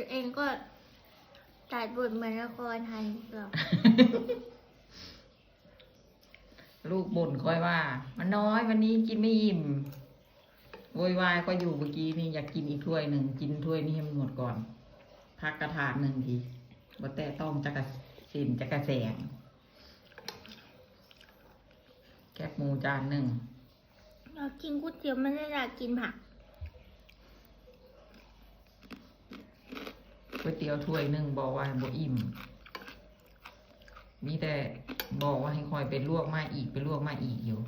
เองก็ตัดบทเหมือนละครไทยหรอก ลูกบ่นค่อยว่า มันน้อยวันนี้กินไม่อิ่มโวยวายก็อยู่เมื่อกี้นี่อยากกินอีกถ้วยหนึ่งกินถ้วยนี้ให้มันหมดก่อนพักกระถางหนึ่งทีบ่แต่ต้องจักระสินจักระแสงแคบหมูจานหนึ่ง เรากินก๋วยเตี๋ยวไม่ได้อยากกินผัก ก๋วยเตี๋ยวถ้วยหนึ่งบอกว่าบ่อิ่มมีแต่บอกว่าให้คอยไปลวกมาอีกไปลวกมาอีกอยู่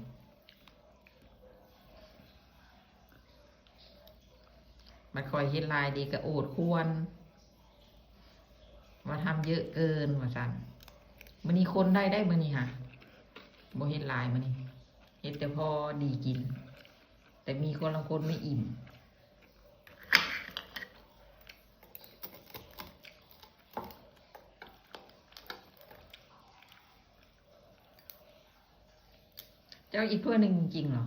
มันคอยเฮ็ดลายดีก็โอดควรว่าทำเยอะเกินว่าสั่นมันนี่คนได้มันนี่ค่ะบ่เฮ็ดลายมันนี่เฮ็ดแต่พอดีกิน แต่มีคนละคนไม่อิ่มเจ้าอีกเพื่อนหนึ่งจริงเหรอ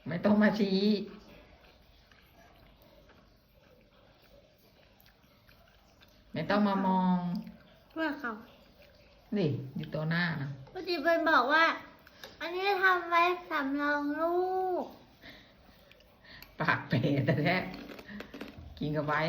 ไม่ต้องมาชี้ไม่ต้องมามอง เพื่อเขา นี่อยู่ตัวหน้านะ ปกติเบิร์นบอกว่า อันนี้ทำไว้สำรองลูก ปากเป๋แต่แท้กินกับไว้